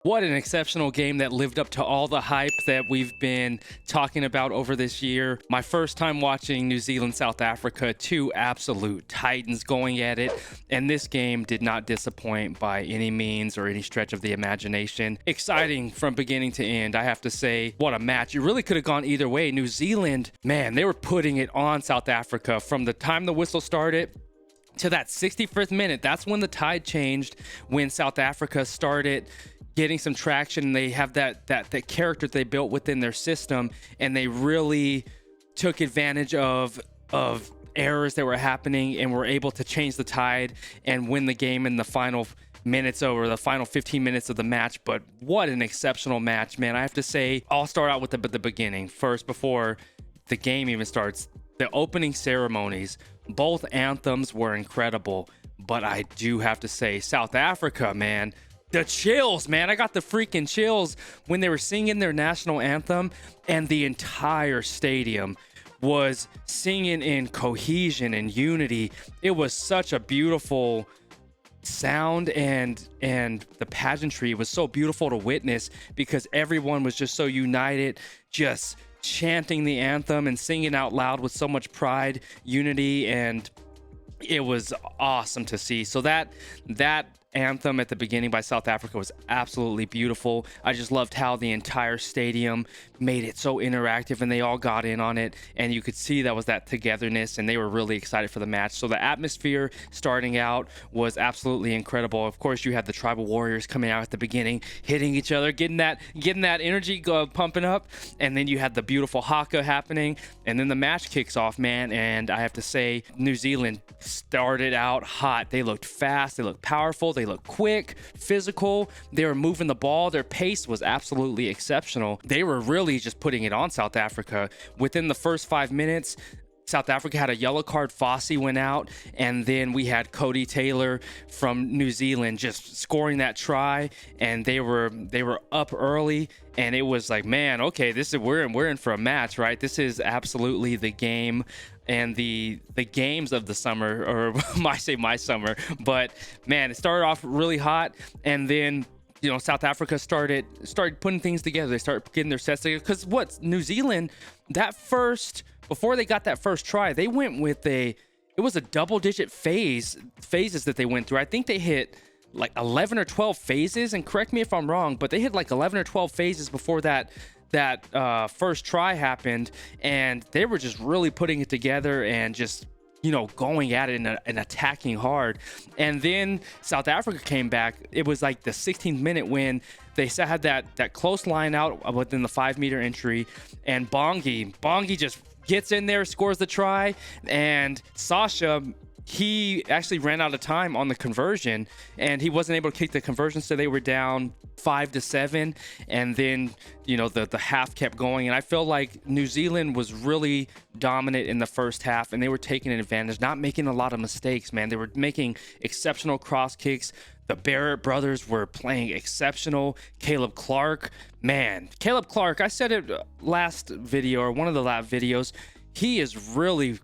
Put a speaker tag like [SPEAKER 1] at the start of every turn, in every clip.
[SPEAKER 1] What an exceptional game that lived up to all the hype that we've been talking about over this year. My first time watching New Zealand, South Africa, two absolute titans going at it. And this game did not disappoint by any means or any stretch of the imagination. Exciting from beginning to end. I have to say, what a match. It really could have gone either way. New Zealand, man, they were putting it on South Africa from the time the whistle started to that 65th minute. That's when the tide changed, when South Africa started getting some traction. They have that character they built within their system, and they really took advantage of errors that were happening and were able to change the tide and win the game in the final minutes over the final 15 minutes of the match. But what an exceptional match, man. I have to say, I'll start out with the beginning first before the game even starts. The opening ceremonies, both anthems were incredible, but I do have to say, South Africa, man, the chills, man. I got the freaking chills when they were singing their national anthem, and the entire stadium was singing in cohesion and unity. It was such a beautiful sound, and the pageantry was so beautiful to witness because everyone was just so united, just chanting the anthem and singing out loud with so much pride, unity, and it was awesome to see. So that anthem at the beginning by South Africa was absolutely beautiful. I just loved how the entire stadium made it so interactive and they all got in on it, and you could see that was that togetherness, and they were really excited for the match. So the atmosphere starting out was absolutely incredible. Of course, you had the tribal warriors coming out at the beginning, hitting each other, getting that energy pumping up, and then you had the beautiful haka happening, and then the match kicks off, man. And I have to say, New Zealand started out hot. They looked fast, they looked powerful, they looked quick, physical. They were moving the ball. Their pace was absolutely exceptional. They were really just putting it on South Africa. Within the first 5 minutes, South Africa had a yellow card. Fossey went out, and then we had Cody Taylor from New Zealand just scoring that try, and they were up early, and it was like, man, okay, we're in for a match, right? This is absolutely the game and the games of the summer, or I say my summer, but man, it started off really hot, and then South Africa started putting things together. They started getting their sets together, because New Zealand, before they got that first try, they went with it was a double-digit phases that they went through. I think they hit like 11 or 12 phases, and correct me if I'm wrong, but they hit like 11 or 12 phases before that first try happened, and they were just really putting it together and just going at it and attacking hard. And then South Africa came back. It was like the 16th minute when they had that close line out within the 5-meter entry, and Bongi just gets in there, scores the try, and Sasha, he actually ran out of time on the conversion, and he wasn't able to kick the conversion, so they were down 5-7, and then the half kept going, and I feel like New Zealand was really dominant in the first half, and they were taking advantage, not making a lot of mistakes, man. They were making exceptional cross kicks. The Barrett brothers were playing exceptional. Caleb Clark, I said it last video, or one of the last videos, he is really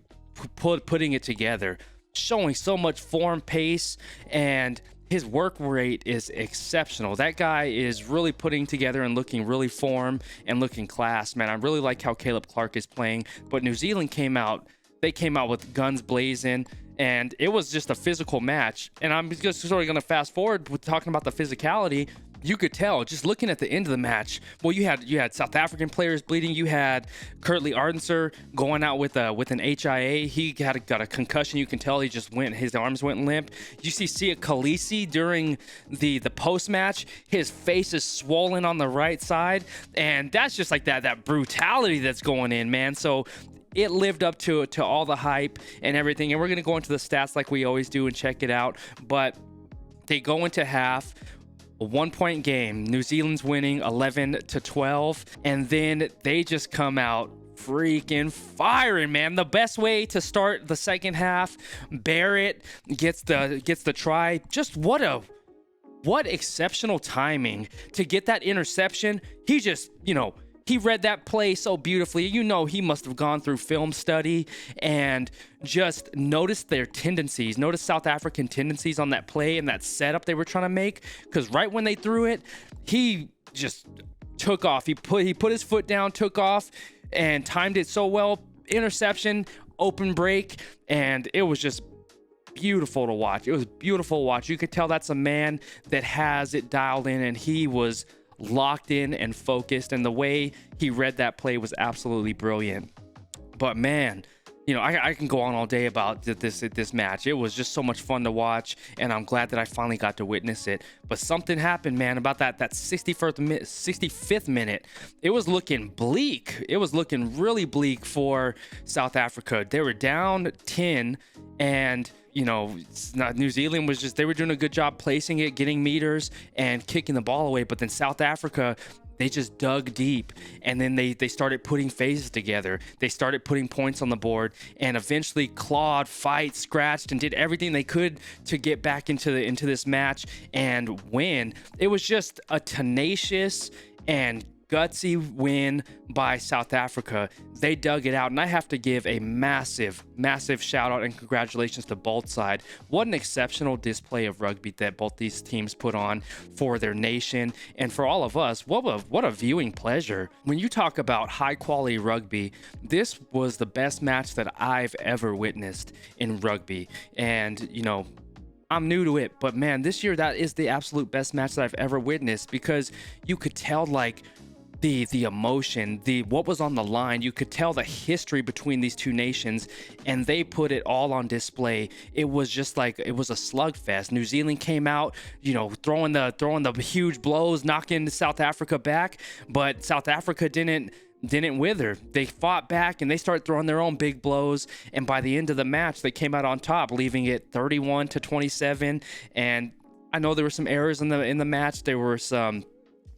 [SPEAKER 1] putting it together, showing so much form, pace, and his work rate is exceptional. That guy is really putting together and looking really form and looking class, man. I really like how Caleb Clark is playing. But New Zealand came out with guns blazing, and it was just a physical match. And I'm just sort of going to fast forward with talking about the physicality. You could tell just looking at the end of the match. Well, you had South African players bleeding. You had Kurtley Ardenser going out with an HIA. He got a concussion. You can tell his arms went limp. You see Sia Khaleesi during the post match. His face is swollen on the right side, and that's just like that brutality that's going in, man. So it lived up to all the hype and everything. And we're gonna go into the stats like we always do and check it out. But they go into half. A 1-point game. New Zealand's winning 11-12, and then they just come out freaking firing, man. The best way to start the second half. Barrett gets the try. Just what exceptional timing to get that interception. He just he read that play so beautifully. You know, he must have gone through film study and just noticed their tendencies, noticed South African tendencies on that play and that setup they were trying to make. Because right when they threw it, he just took off. He put his foot down, took off, and timed it so well. Interception, open break, and it was just beautiful to watch. It was beautiful to watch. You could tell that's a man that has it dialed in, and he was locked in and focused, and the way he read that play was absolutely brilliant. But man, you know, I can go on all day about this match. It was just so much fun to watch, and I'm glad that I finally got to witness it. But something happened, man, about that 65th minute. It was looking bleak. It was looking really bleak for South Africa. They were down 10, and you know, New Zealand was they were doing a good job placing it, getting meters, and kicking the ball away. But then South Africa, they just dug deep, and then they started putting phases together. They started putting points on the board, and eventually clawed, fight, scratched, and did everything they could to get back into this match and win. It was just a tenacious and gutsy win by South Africa. They dug it out, and I have to give a massive shout out and congratulations to both sides. What an exceptional display of rugby that both these teams put on for their nation and for all of us. What a viewing pleasure. When you talk about high quality rugby, this was the best match that I've ever witnessed in rugby. And you know, I'm new to it, but man, this year that is the absolute best match that I've ever witnessed, because you could tell like the emotion, what was on the line. You could tell the history between these two nations, and they put it all on display. It was just like, it was a slugfest. New Zealand came out, you know, throwing the huge blows, knocking South Africa back, but South Africa didn't wither. They fought back, and they started throwing their own big blows, and by the end of the match they came out on top, leaving it 31-27. And I know there were some errors in the match. There were some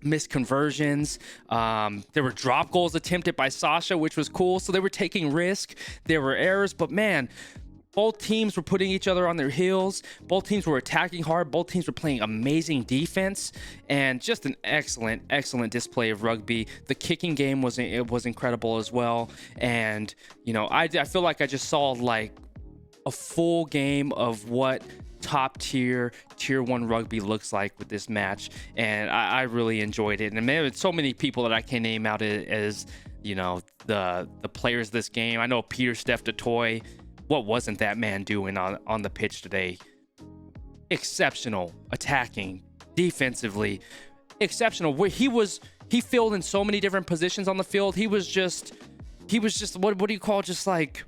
[SPEAKER 1] missed conversions. There were drop goals attempted by Sasha, which was cool. So they were taking risk. There were errors, but man, both teams were putting each other on their heels. Both teams were attacking hard. Both teams were playing amazing defense, and just an excellent display of rugby. The kicking game was incredible as well. And you know, I feel like I just saw like a full game of what top tier 1 rugby looks like with this match, and I really enjoyed it. And there were so many people that I can name out as you know, the players of this game. I know Peter Steph DeToy. What wasn't that man doing on the pitch today? Exceptional attacking, defensively exceptional. Where he filled in so many different positions on the field. He was just what do you call, just like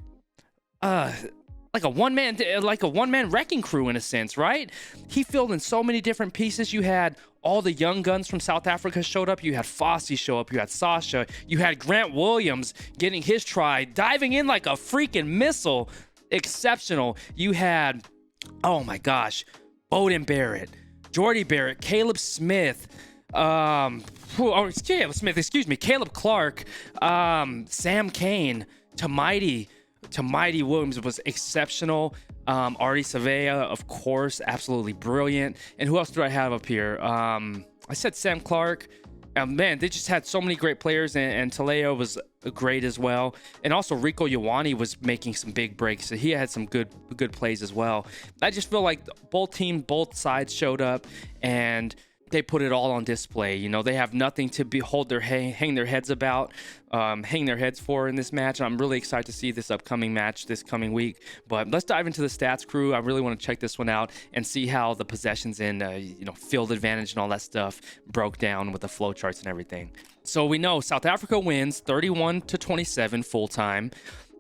[SPEAKER 1] a one-man wrecking crew in a sense, right? He filled in so many different pieces. You had all the young guns from South Africa showed up. You had Fossey show up. You had Sasha. You had Grant Williams getting his try, diving in like a freaking missile. Exceptional. You had, oh my gosh, Bowden Barrett, Jordy Barrett, Caleb Smith, Caleb Clark, Sam Kane, Mighty Williams was exceptional. Artie Savea, of course, absolutely brilliant. And who else do I have up here? I said Sam Clark. Man, they just had so many great players, and Taleo was great as well. And also Rico Ioane was making some big breaks, so he had some good plays as well. I just feel like both sides showed up, and they put it all on display. You know, they have nothing to hang their heads for in this match. I'm really excited to see this upcoming match this coming week. But let's dive into the stats, crew. I really want to check this one out and see how the possessions and field advantage and all that stuff broke down with the flow charts and everything. So we know South Africa wins 31-27 full time.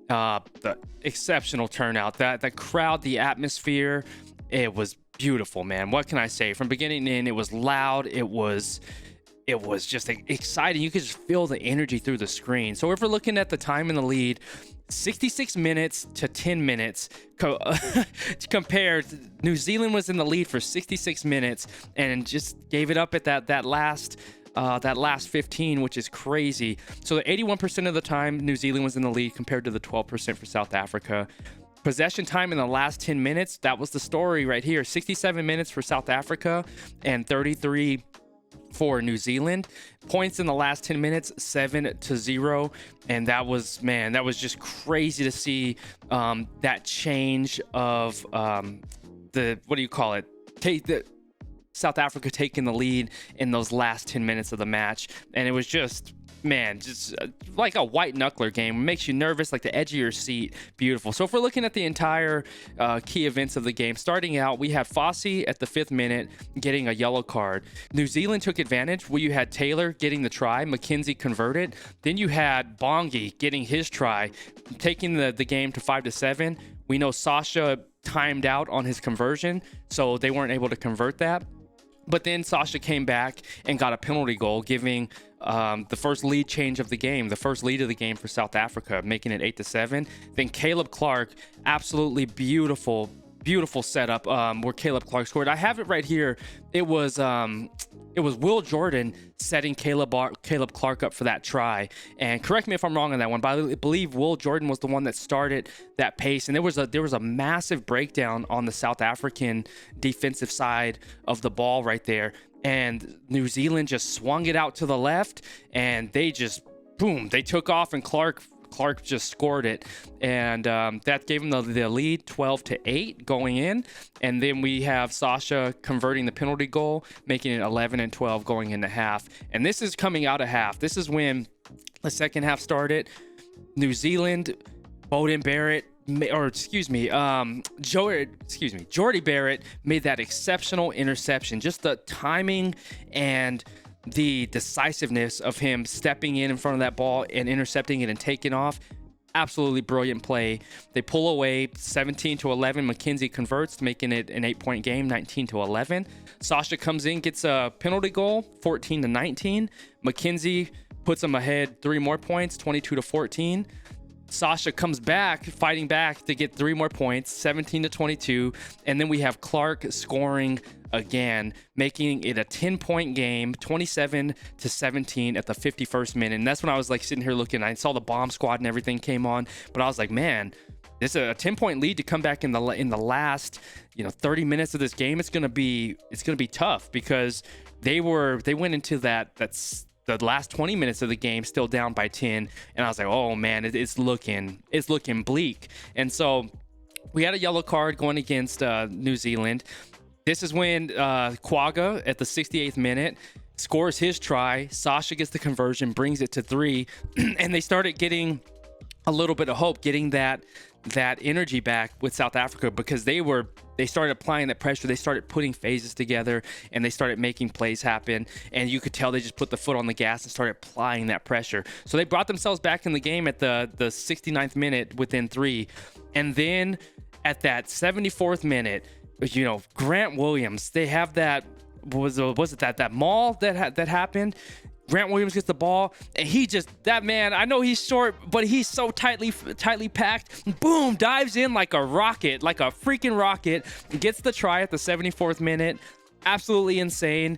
[SPEAKER 1] The exceptional turnout, that crowd, the atmosphere, it was beautiful, man. What can I say? From beginning to end, it was loud. It was just exciting. You could just feel the energy through the screen. So if we're looking at the time in the lead, 66 minutes to 10 minutes compared, New Zealand was in the lead for 66 minutes and just gave it up at that last 15, which is crazy. So the 81% of the time New Zealand was in the lead compared to the 12% for South Africa. Possession time in the last 10 minutes, that was the story right here. 67 minutes for South Africa and 33 for New Zealand. Points in the last 10 minutes, 7-0. And that was, man, that was just crazy to see that change of the, what do you call it? South Africa taking the lead in those last 10 minutes of the match. And it was just, man, just like a white knuckler game. It makes you nervous, like the edge of your seat. Beautiful. So if we're looking at the entire key events of the game, starting out, we had Fossey at the 5th minute getting a yellow card. New Zealand took advantage where you had Taylor getting the try, McKenzie converted. Then you had Bongi getting his try, taking the game to 5-7. We know Sasha timed out on his conversion, so they weren't able to convert that. But then Sasha came back and got a penalty goal, giving the first lead change of the game, the first lead of the game for South Africa, making it 8-7. Then Caleb Clark, absolutely beautiful setup where Caleb Clark scored. I have it right here. It was Will Jordan setting Caleb Clark up for that try. And correct me if I'm wrong on that one, but I believe Will Jordan was the one that started that pace. And there was a massive breakdown on the South African defensive side of the ball right there. And New Zealand just swung it out to the left, and they just, boom, they took off, and Clark just scored it, and that gave him the lead 12-8 going in. And then we have Sasha converting the penalty goal, making it 11-12 going into half. And this is coming out of half. This is when the second half started. New Zealand, Jordy Barrett made that exceptional interception. Just the timing and the decisiveness of him stepping in front of that ball and intercepting it and taking off. Absolutely brilliant play. They pull away 17-11. McKenzie converts, making it an 8-point game, 19-11. Sasha comes in, gets a penalty goal, 14-19. McKenzie puts them ahead 3 more points, 22-14. Sasha comes back, fighting back to get 3 more points, 17-22. And then we have Clark scoring again, making it a 10-point game, 27-17 at the 51st minute. And that's when I was like sitting here looking. I saw the bomb squad and everything came on, but I was like, man, this is a 10-point lead to come back in the last 30 minutes of this game. It's gonna be tough, because they went into that's the last 20 minutes of the game still down by 10, and I was like, oh man, it's looking bleak. And so we had a yellow card going against New Zealand. This is when Quagga at the 68th minute scores his try. Sasha gets the conversion, brings it to 3, and they started getting a little bit of hope, getting that energy back with South Africa, because they started applying that pressure. They started putting phases together, and they started making plays happen. And you could tell they just put the foot on the gas and started applying that pressure. So they brought themselves back in the game at the 69th minute within 3. And then at that 74th minute, Grant Williams, they have that, was it that maul that happened? Grant Williams gets the ball, and that man, I know he's short, but he's so tightly packed. Boom, dives in like a rocket, like a freaking rocket, gets the try at the 74th minute. Absolutely insane.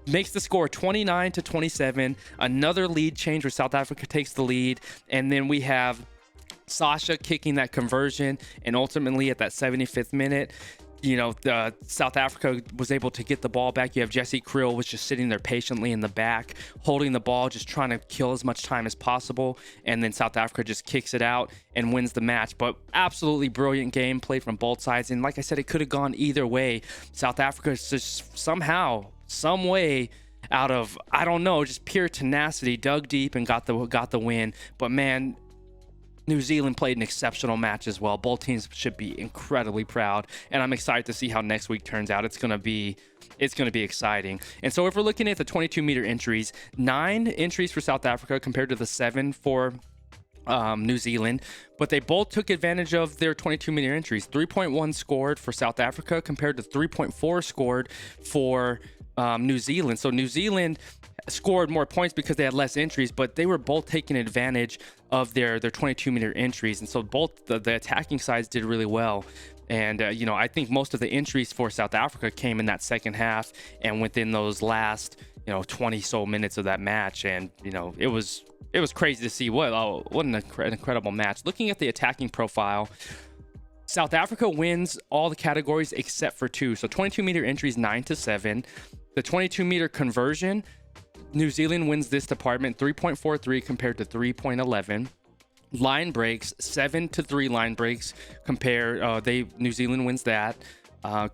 [SPEAKER 1] Makes the score 29-27. Another lead change where South Africa takes the lead, and then we have Sasha kicking that conversion, and ultimately at that 75th minute, South Africa was able to get the ball back. You have Jesse Qrew was just sitting there patiently in the back, holding the ball, just trying to kill as much time as possible. And then South Africa just kicks it out and wins the match. But absolutely brilliant game played from both sides. And like I said, it could have gone either way. South Africa just somehow, some way, out of, I don't know, just pure tenacity, dug deep and got the win. But man, New Zealand played an exceptional match as well. Both teams should be incredibly proud, and I'm excited to see how next week turns out. It's going to be exciting. And so if we're looking at the 22-meter entries, 9 entries for South Africa compared to the 7 for New Zealand, but they both took advantage of their 22-meter entries. 3.1 scored for South Africa compared to 3.4 scored for New Zealand. So New Zealand scored more points because they had less entries, but they were both taking advantage of their 22-meter entries. And so both the attacking sides did really well. And, I think most of the entries for South Africa came in that second half and within those last, 20 so minutes of that match. And, it was crazy to see. What an incredible match. Looking at the attacking profile, South Africa wins all the categories except for 2. So 22-meter entries, 9-7. The 22-meter conversion, New Zealand wins this department 3.43 compared to 3.11. Line breaks, 7-3 line breaks New Zealand wins that.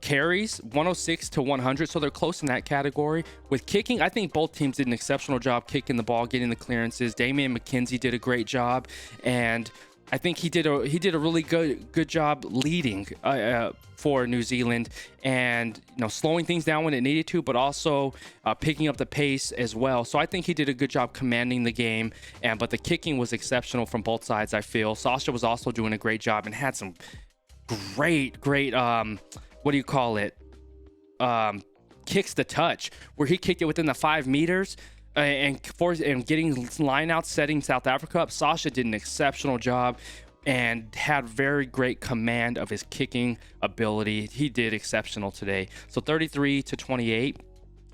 [SPEAKER 1] Carries 106 to 100, so they're close in that category. With kicking, I think both teams did an exceptional job kicking the ball, getting the clearances. Damian McKenzie did a great job, and I think he did a really good job leading for New Zealand, and slowing things down when it needed to, but also picking up the pace as well. So I think he did a good job commanding the game, but the kicking was exceptional from both sides. I feel Sasha was also doing a great job and had some great what do you call it? Kicks to touch, where he kicked it within the 5 meters. And getting line out, setting South Africa up. Sasha did an exceptional job and had very great command of his kicking ability. He did exceptional today. So 33-28,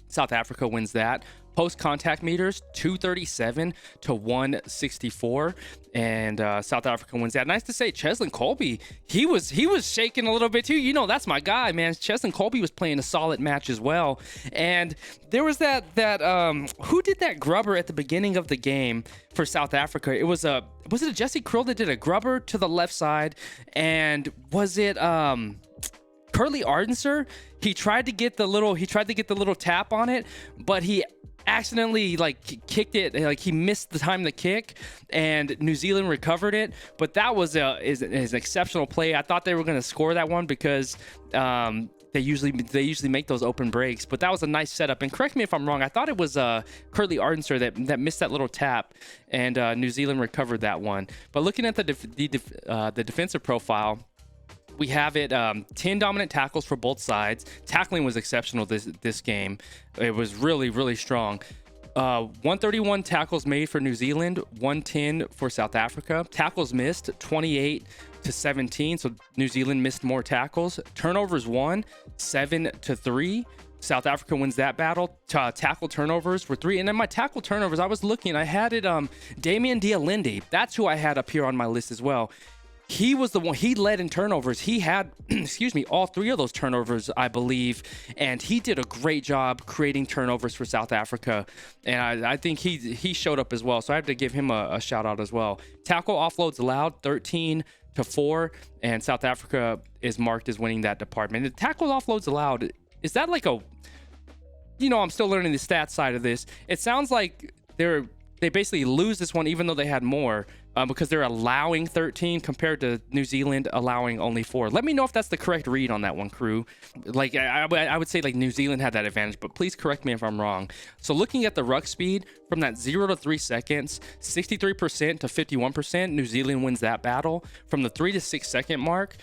[SPEAKER 1] South Africa wins that. Post contact meters 237 to 164, and South Africa wins that. Nice to say, Cheslin Colby, he was shaking a little bit too. That's my guy, man. Cheslin Colby was playing a solid match as well. And there was that who did that grubber at the beginning of the game for South Africa? Was it a Jesse Qrew that did a grubber to the left side? And was it Curly Ardenser? He tried to get the little tap on it, but he accidentally kicked it, he missed the time to kick, and New Zealand recovered it. But that was is an exceptional play. I thought they were going to score that one because they usually make those open breaks, but that was a nice setup. And correct me if I'm wrong, I thought it was Curly Ardenser that missed that little tap, and New Zealand recovered that one. But looking at the defensive profile, we have it 10 dominant tackles for both sides. Tackling was exceptional this game. It was really, really strong. 131 tackles made for New Zealand, 110 for South Africa. Tackles missed 28-17, so New Zealand missed more tackles. Turnovers won 7-3. South Africa wins that battle. Tackle turnovers were 3. And then my tackle turnovers, I was looking, I had it Damian Dialindi. That's who I had up here on my list as well. He was the one, he led in turnovers. He had, all 3 of those turnovers, I believe. And he did a great job creating turnovers for South Africa. And I think he showed up as well. So I have to give him a shout out as well. Tackle offloads allowed 13-4. And South Africa is marked as winning that department. The tackle offloads allowed, is that like a, I'm still learning the stats side of this. It sounds like they basically lose this one even though they had more. Because they're allowing 13 compared to New Zealand allowing only 4. Let me know if that's the correct read on that one, Qrew. I would say New Zealand had that advantage, but please correct me if I'm wrong. So looking at the ruck speed from that 0 to 3 seconds, 63% to 51%, New Zealand wins that battle. From the 3 to 6 second mark,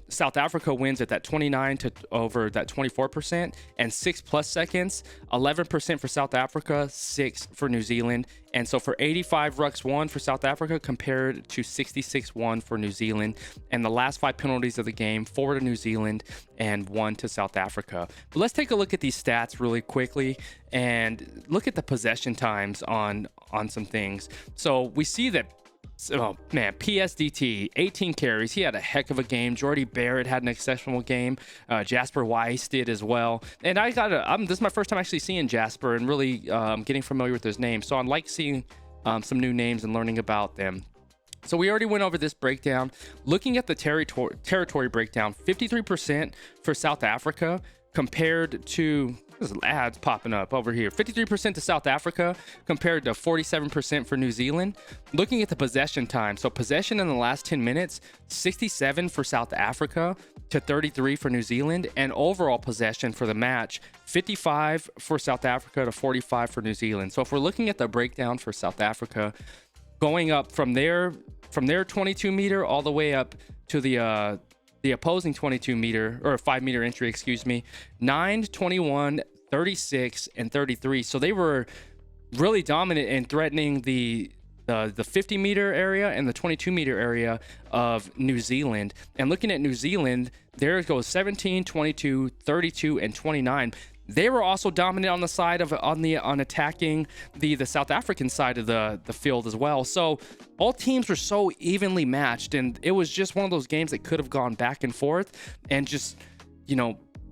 [SPEAKER 1] South Africa wins at that 29 to over that 24%, and 6+ seconds, 11% for South Africa, 6 for New Zealand. And so for 85 rucks won for South Africa compared to 66 won for New Zealand. And the last 5 penalties of the game, 4 to New Zealand and 1 to South Africa. But let's take a look at these stats really quickly and look at the possession times on some things. So we see that, PSDT, 18 carries. He had a heck of a game. Jordy Barrett had an exceptional game. Jasper Weiss did as well. And this is my first time actually seeing Jasper and really getting familiar with his name. So I like seeing some new names and learning about them. So we already went over this breakdown. Looking at the territory breakdown, 53% for South Africa compared to, there's ads popping up over here, 53% to South Africa compared to 47% for New Zealand. Looking at the possession time, so possession in the last 10 minutes, 67 for South Africa to 33 for New Zealand, and overall possession for the match, 55 for South Africa to 45 for New Zealand. So if we're looking at the breakdown for South Africa, going up from their 22 meter all the way up to the opposing 22 meter or 5 meter entry, 9, 21, 36, and 33. So they were really dominant in threatening the 50 meter area and the 22 meter area of New Zealand. And looking at New Zealand, there goes 17, 22, 32, and 29. They were also dominant on the side of on attacking the South African side of the field as well. So all teams were so evenly matched, and it was just one of those games that could have gone back and forth. And just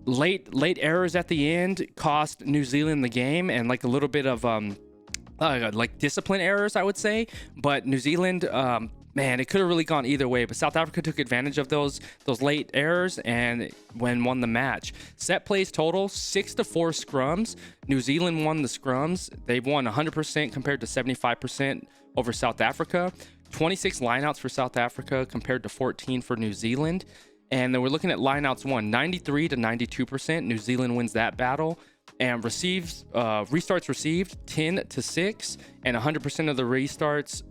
[SPEAKER 1] late errors at the end cost New Zealand the game, and like a little bit of like discipline errors, I would say. But New Zealand, man, it could have really gone either way, but South Africa took advantage of those late errors and won the match. Set plays total 6-4 scrums. New Zealand won the scrums. They've won 100% compared to 75% over South Africa. 26 lineouts for South Africa compared to 14 for New Zealand. And then we're looking at lineouts won 93 to 92%. New Zealand wins that battle. And restarts received 10-6, and 100% of the restarts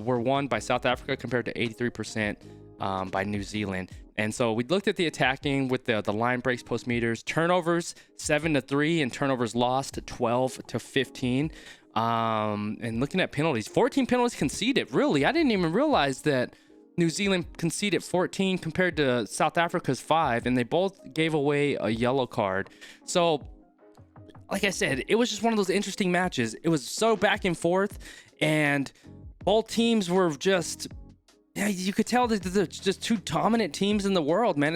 [SPEAKER 1] were won by South Africa compared to 83% by New Zealand. And so we looked at the attacking with the line breaks, post meters, turnovers 7-3, and turnovers lost 12-15. And looking at penalties, 14 penalties conceded. Really, I didn't even realize that New Zealand conceded 14 compared to South Africa's 5, and they both gave away a yellow card. So, like I said, it was just one of those interesting matches. It was so back and forth, and both teams were just, yeah, you could tell that they're just two dominant teams in the world, man.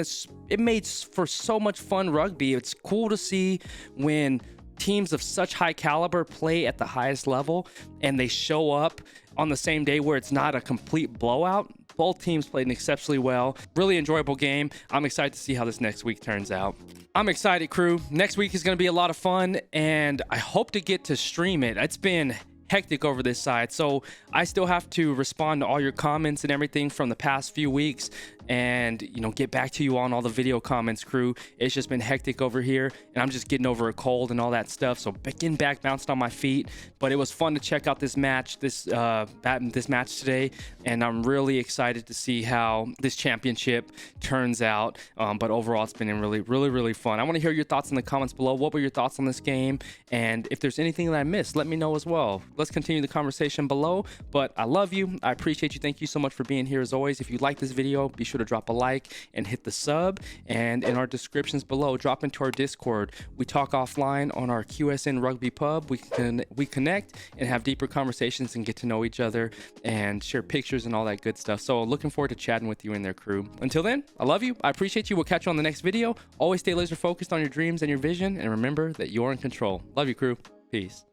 [SPEAKER 1] It made for so much fun rugby. It's cool to see when teams of such high caliber play at the highest level and they show up on the same day where it's not a complete blowout. Both teams played exceptionally well. Really enjoyable game. I'm excited to see how this next week turns out. I'm excited, crew. Next week is going to be a lot of fun, and I hope to get to stream it. It's been hectic over this side, so I still have to respond to all your comments and everything from the past few weeks, and get back to you on all the video comments, crew. It's just been hectic over here, and I'm just getting over a cold and all that stuff, so getting back bounced on my feet. But it was fun to check out this match this match today, and I'm really excited to see how this championship turns out. But overall, it's been really fun. I want to hear your thoughts in the comments below. What were your thoughts on this game? And if there's anything that I missed, let me know as well. Let's continue the conversation below. But I love you. I appreciate you. Thank you so much for being here as always. If you like this video, be sure to drop a like and hit the sub. And in our descriptions below, drop into our Discord. We talk offline on our QSN Rugby Pub. We connect and have deeper conversations and get to know each other and share pictures and all that good stuff. So looking forward to chatting with you in there, crew. Until then, I love you. I appreciate you. We'll catch you on the next video. Always stay laser focused on your dreams and your vision, and remember that you're in control. Love you, crew. Peace.